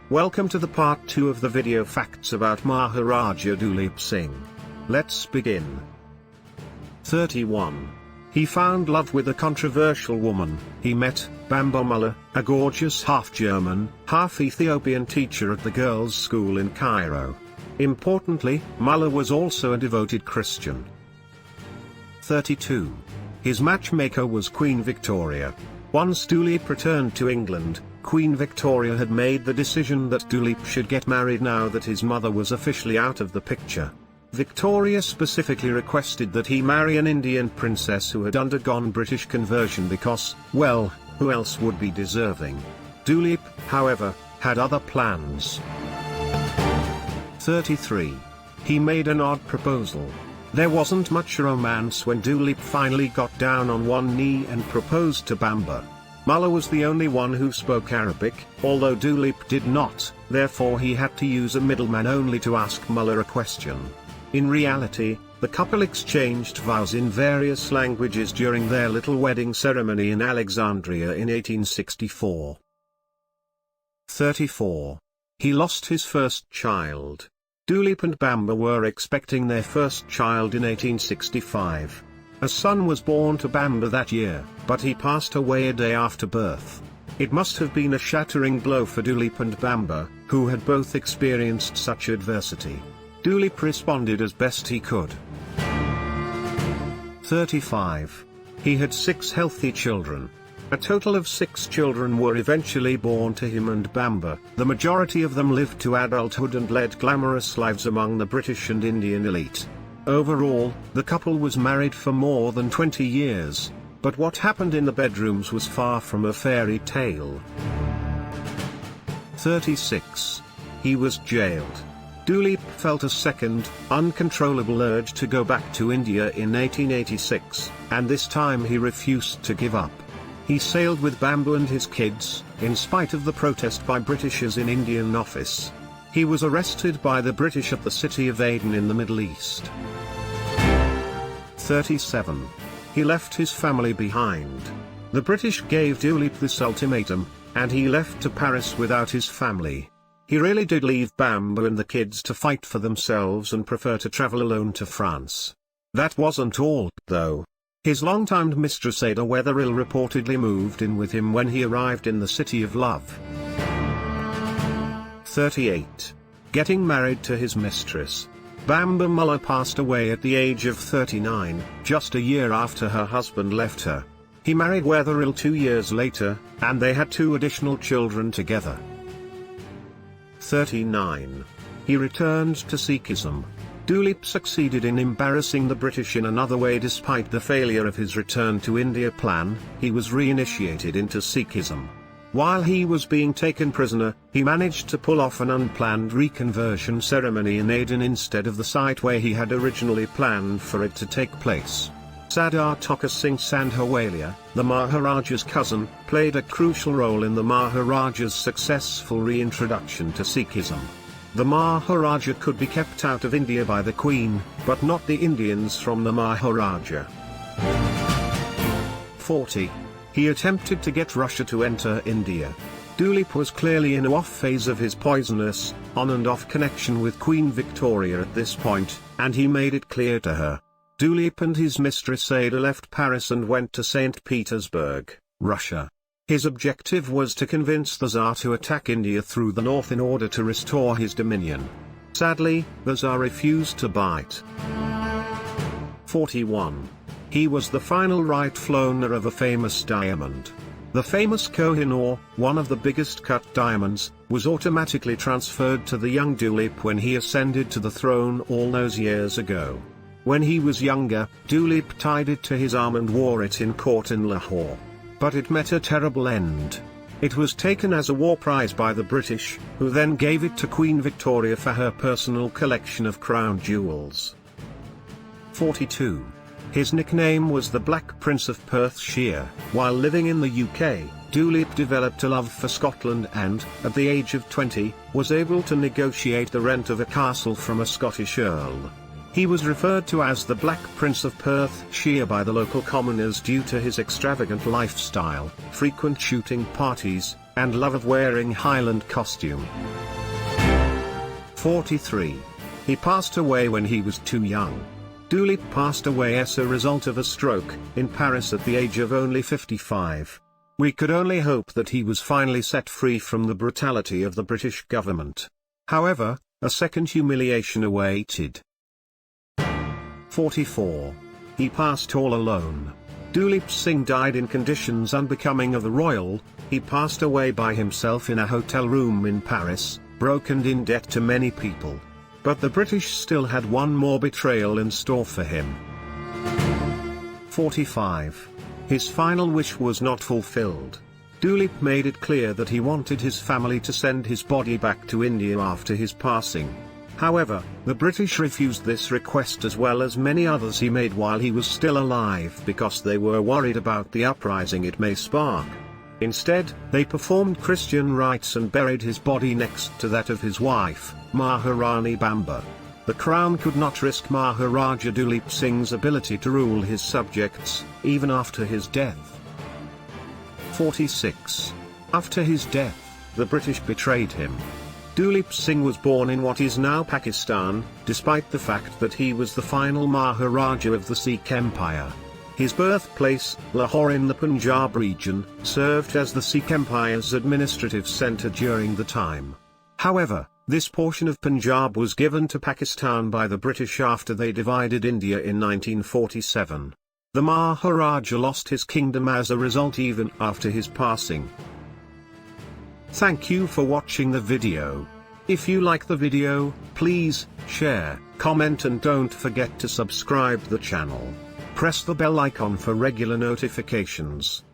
Welcome to the part 2 of the video facts about Maharaja Duleep Singh. Let's begin. 31. He found love with a controversial woman. He met Bamba Mullah, a gorgeous half-German, half-Ethiopian teacher at the girls' school in Cairo. Importantly, Mullah was also a devoted Christian. 32. His matchmaker was Queen Victoria. Once Duleep returned to England, Queen Victoria had made the decision that Duleep should get married now that his mother was officially out of the picture. Victoria specifically requested that he marry an Indian princess who had undergone British conversion because, well, who else would be deserving? Duleep, however, had other plans. 33. He made an odd proposal. There wasn't much romance when Duleep finally got down on one knee and proposed to Bamba. Mullah was the only one who spoke Arabic, although Duleep did not, therefore he had to use a middleman only to ask Mullah a question. In reality, the couple exchanged vows in various languages during their little wedding ceremony in Alexandria in 1864. 34. He lost his first child. Duleep and Bamba were expecting their first child in 1865. A son was born to Bamba that year, but he passed away a day after birth. It must have been a shattering blow for Duleep and Bamba, who had both experienced such adversity. Duleep responded as best he could. 35. He had 6 healthy children. A total of 6 children were eventually born to him and Bamba. The majority of them lived to adulthood and led glamorous lives among the British and Indian elite. Overall, the couple was married for more than 20 years, but what happened in the bedrooms was far from a fairy tale. 36. He was jailed. Duleep felt a second, uncontrollable urge to go back to India in 1886, and this time he refused to give up. He sailed with Bamba and his kids, in spite of the protest by Britishers in Indian office. He was arrested by the British at the city of Aden in the Middle East. 37. He left his family behind. The British gave Duleep this ultimatum, and he left to Paris without his family. He really did leave Bamba and the kids to fight for themselves and prefer to travel alone to France. That wasn't all, though. His long-timed mistress Ada Wetherill reportedly moved in with him when he arrived in the City of Love. 38. Getting married to his mistress. Bamba Mullah passed away at the age of 39, just a year after her husband left her. He married Wetherill 2 years later, and they had 2 additional children together. 39. He returned to Sikhism. Duleep succeeded in embarrassing the British in another way. Despite the failure of his return to India plan, he was reinitiated into Sikhism. While he was being taken prisoner, he managed to pull off an unplanned reconversion ceremony in Aden instead of the site where he had originally planned for it to take place. Sardar Tokka Singh Sandhawalia, the Maharaja's cousin, played a crucial role in the Maharaja's successful reintroduction to Sikhism. The Maharaja could be kept out of India by the Queen, but not the Indians from the Maharaja. 40. He attempted to get Russia to enter India. Duleep was clearly in an off phase of his poisonous, on and off connection with Queen Victoria at this point, and he made it clear to her. Duleep and his mistress Ada left Paris and went to St. Petersburg, Russia. His objective was to convince the Tsar to attack India through the north in order to restore his dominion. Sadly, the Tsar refused to bite. 41. He was the final rightful owner of a famous diamond. The famous Kohinoor, one of the biggest cut diamonds, was automatically transferred to the young Duleep when he ascended to the throne all those years ago. When he was younger, Duleep tied it to his arm and wore it in court in Lahore. But it met a terrible end. It was taken as a war prize by the British, who then gave it to Queen Victoria for her personal collection of crown jewels. 42. His nickname was the Black Prince of Perthshire. While living in the UK, Duleep developed a love for Scotland and, at the age of 20, was able to negotiate the rent of a castle from a Scottish earl. He was referred to as the Black Prince of Perthshire by the local commoners due to his extravagant lifestyle, frequent shooting parties, and love of wearing Highland costume. 43. He passed away when he was too young. Duleep passed away as a result of a stroke, in Paris at the age of only 55. We could only hope that he was finally set free from the brutality of the British government. However, a second humiliation awaited. 44. He passed all alone. Duleep Singh died in conditions unbecoming of the royal. He passed away by himself in a hotel room in Paris, broken in debt to many people. But the British still had one more betrayal in store for him. 45. His final wish was not fulfilled. Duleep made it clear that he wanted his family to send his body back to India after his passing. However, the British refused this request as well as many others he made while he was still alive because they were worried about the uprising it may spark. Instead, they performed Christian rites and buried his body next to that of his wife, Maharani Bamba. The crown could not risk Maharaja Duleep Singh's ability to rule his subjects, even after his death. 46. After his death, the British betrayed him. Duleep Singh was born in what is now Pakistan, despite the fact that he was the final Maharaja of the Sikh Empire. His birthplace, Lahore in the Punjab region, served as the Sikh Empire's administrative centre during the time. However, this portion of Punjab was given to Pakistan by the British after they divided India in 1947. The Maharaja lost his kingdom as a result even after his passing. Thank you for watching the video. If you like the video, please share, comment and don't forget to subscribe the channel. Press the bell icon for regular notifications.